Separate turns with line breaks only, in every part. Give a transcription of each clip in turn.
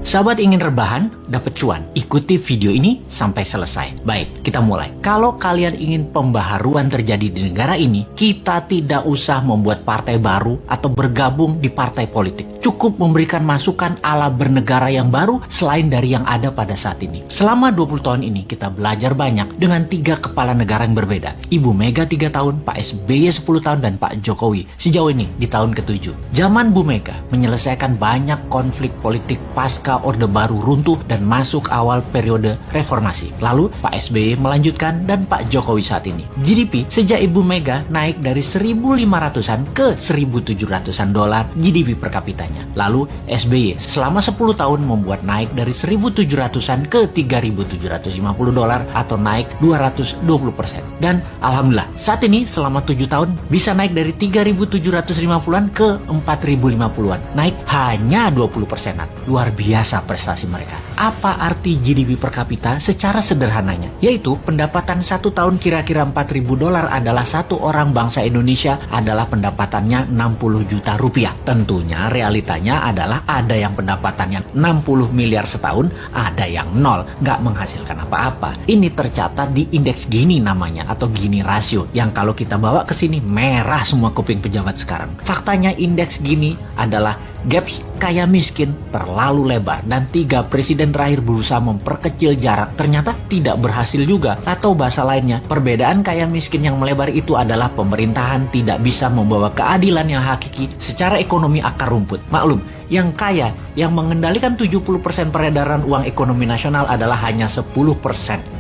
Sahabat ingin rebahan, dapat cuan? Ikuti video ini sampai selesai. Baik, kita mulai. Kalau kalian ingin pembaharuan terjadi di negara ini, kita tidak usah membuat partai baru atau bergabung di partai politik. Cukup memberikan masukan ala bernegara yang baru selain dari yang ada pada saat ini. Selama 20 tahun ini kita belajar banyak dengan 3 kepala negara yang berbeda. Ibu Mega 3 tahun, Pak SBY 10 tahun, dan Pak Jokowi sejauh ini di tahun ke-7. Zaman Bu Mega menyelesaikan banyak konflik politik pasca Orde Baru runtuh dan masuk awal periode reformasi. Lalu Pak SBY melanjutkan dan Pak Jokowi saat ini. GDP sejak Ibu Mega naik dari 1.500-an ke 1.700-an dolar GDP per kapitanya. Lalu SBY selama 10 tahun membuat naik dari 1.700-an ke 3.750 dolar atau naik 220%. Dan alhamdulillah saat ini selama 7 tahun bisa naik dari 3.750-an ke 4.050-an. Naik hanya 20%-an. Luar biasa prestasi mereka. Apa arti GDP per kapita secara sederhananya? Yaitu pendapatan 1 tahun kira-kira 4.000 dolar adalah satu orang bangsa Indonesia adalah pendapatannya 60 juta rupiah. Tentunya realitanya adalah ada yang pendapatannya 60 miliar setahun, ada yang nol, nggak menghasilkan apa-apa. Ini tercatat di indeks Gini namanya atau Gini rasio yang kalau kita bawa ke sini merah semua kuping pejabat sekarang. Faktanya indeks Gini adalah gaps kaya miskin terlalu lebar dan 3 presiden terakhir berusaha memperkecil jarak ternyata tidak berhasil juga. Atau bahasa lainnya, perbedaan kaya miskin yang melebar itu adalah pemerintahan tidak bisa membawa keadilan yang hakiki secara ekonomi akar rumput. Maklum, yang kaya yang mengendalikan 70% peredaran uang ekonomi nasional adalah hanya 10%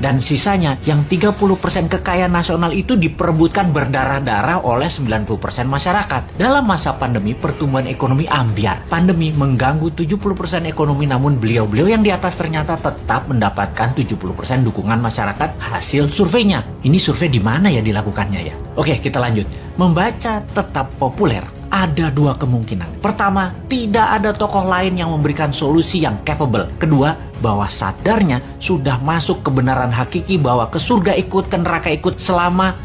dan sisanya yang 30% kekayaan nasional itu diperebutkan berdarah-darah oleh 90% masyarakat. Dalam masa pandemi, pertumbuhan ekonomi ambyar. Pandemi mengganggu 70% ekonomi, namun beliau-beliau yang di atas ternyata tetap mendapatkan 70% dukungan masyarakat hasil surveinya. Ini survei di mana ya dilakukannya ya? Oke, kita lanjut. Membaca tetap populer. Ada 2 kemungkinan. Pertama, tidak ada tokoh lain yang memberikan solusi yang capable. Kedua, bahwa sadarnya sudah masuk kebenaran hakiki bahwa ke surga ikut, ke neraka ikut selama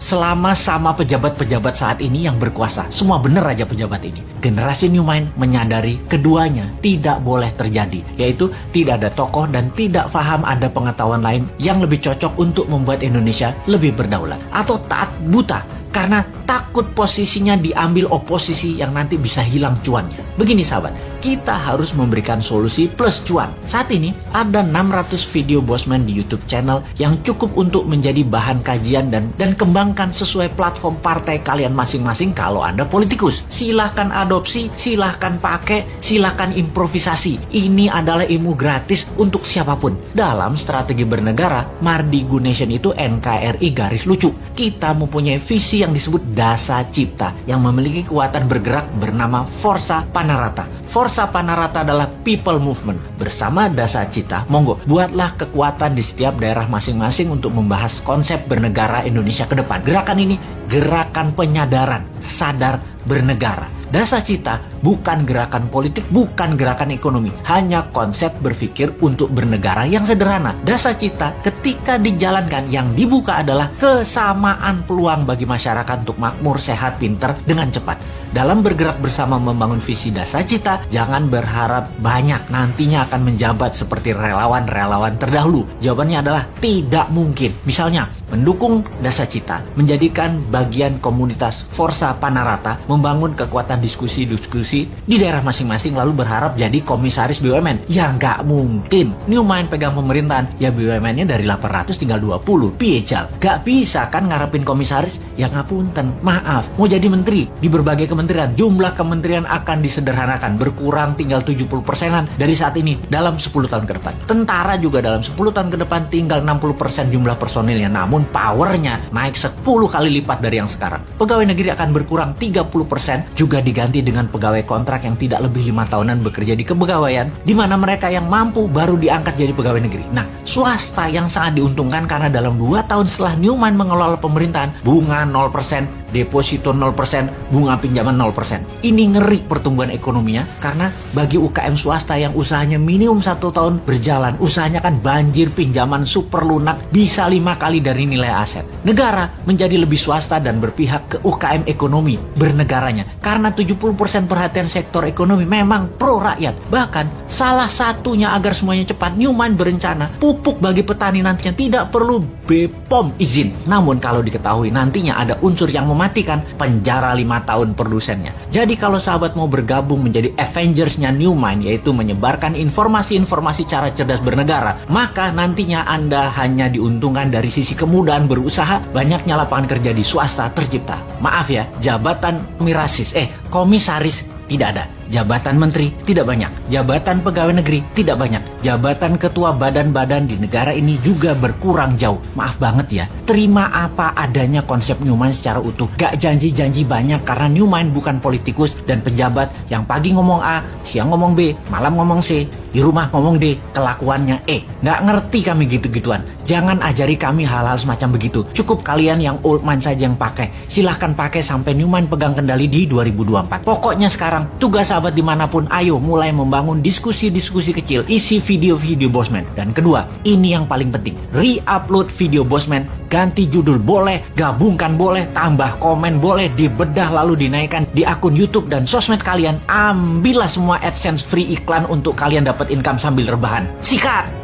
sama pejabat-pejabat saat ini yang berkuasa. Semua benar aja pejabat ini. Generasi New Mind menyadari keduanya tidak boleh terjadi, yaitu tidak ada tokoh dan tidak paham ada pengetahuan lain yang lebih cocok untuk membuat Indonesia lebih berdaulat. Atau taat buta karena takut posisinya diambil oposisi yang nanti bisa hilang cuannya. Begini sahabat, kita harus memberikan solusi plus cuan. Saat ini ada 600 video Bosman di YouTube channel yang cukup untuk menjadi bahan kajian dan kembangkan sesuai platform partai kalian masing-masing kalau Anda politikus. Silahkan adopsi, silahkan pakai, silahkan improvisasi. Ini adalah ilmu gratis untuk siapapun. Dalam strategi bernegara, Mardi Gunation itu NKRI garis lucu. Kita mempunyai visi yang disebut Dasa Cipta yang memiliki kekuatan bergerak bernama Forza Panarata. Forza Panarata adalah people movement. Bersama Dasa Cipta, monggo buatlah kekuatan di setiap daerah masing-masing untuk membahas konsep bernegara Indonesia ke depan. Gerakan ini gerakan penyadaran, sadar bernegara. Dasa Cipta bukan gerakan politik, bukan gerakan ekonomi, hanya konsep berpikir untuk bernegara yang sederhana. Dasa Cipta ketika dijalankan yang dibuka adalah kesamaan peluang bagi masyarakat untuk makmur, sehat, pinter dengan cepat. Dalam bergerak bersama membangun visi Dasa Cipta, jangan berharap banyak nantinya akan menjabat seperti relawan-relawan terdahulu. Jawabannya adalah tidak mungkin. Misalnya, mendukung Dasa Cipta, menjadikan bagian komunitas Forza Panarata, membangun kekuatan diskusi-diskusi di daerah masing-masing lalu berharap jadi komisaris BUMN. Ya nggak mungkin. New Mind pegang pemerintahan, ya BUMN-nya dari 800 tinggal 20. Piejal. Gak bisa kan ngarepin komisaris? Ya ngapunten, maaf. Mau jadi menteri di berbagai kementerian, jumlah kementerian akan disederhanakan, berkurang tinggal 70%-an dari saat ini dalam 10 tahun ke depan. Tentara juga dalam 10 tahun ke depan tinggal 60% jumlah personilnya, namun powernya naik 10 kali lipat dari yang sekarang. Pegawai negeri akan berkurang 30%, juga diganti dengan pegawai kontrak yang tidak lebih 5 tahunan bekerja di kepegawaian, di mana mereka yang mampu baru diangkat jadi pegawai negeri. Nah, swasta yang sangat diuntungkan karena dalam 2 tahun setelah New Mind mengelola pemerintahan, bunga 0%, deposito 0%, bunga pinjaman 0%. Ini ngeri pertumbuhan ekonominya, karena bagi UKM swasta yang usahanya minimum 1 tahun berjalan, usahanya kan banjir pinjaman super lunak, bisa 5 kali dari nilai aset. Negara menjadi lebih swasta dan berpihak ke UKM ekonomi bernegaranya, karena 70% perhatian sektor ekonomi memang pro rakyat. Bahkan salah satunya agar semuanya cepat, Newmont berencana pupuk bagi petani nantinya tidak perlu BPOM izin. Namun kalau diketahui nantinya ada unsur yang mematikan, penjara 5 tahun produsennya. Jadi kalau sahabat mau bergabung menjadi Avengers-nya Newmont, yaitu menyebarkan informasi-informasi cara cerdas bernegara, maka nantinya Anda hanya diuntungkan dari sisi kemudahan berusaha, banyaknya lapangan kerja di swasta tercipta. Maaf ya, jabatan komisaris tidak ada. Jabatan menteri tidak banyak. Jabatan pegawai negeri tidak banyak. Jabatan ketua badan-badan di negara ini juga berkurang jauh. Maaf banget ya. Terima apa adanya konsep Newmont secara utuh. Gak janji-janji banyak, karena Newmont bukan politikus dan pejabat yang pagi ngomong A, siang ngomong B, malam ngomong C, di rumah ngomong D, kelakuannya E. Gak ngerti kami gitu-gituan. Jangan ajari kami hal-hal semacam begitu. Cukup kalian yang old mind saja yang pakai. Silahkan pakai sampai Newmont pegang kendali di 2024. Pokoknya sekarang tugas sahabat dimanapun, ayo mulai membangun diskusi-diskusi kecil, isi video-video Bosman. Dan kedua, ini yang paling penting, re-upload video Bosman, ganti judul boleh, gabungkan boleh, tambah komen boleh, dibedah lalu dinaikkan di akun YouTube dan sosmed kalian. Ambillah semua AdSense free iklan untuk kalian dapat income sambil rebahan. Sikat!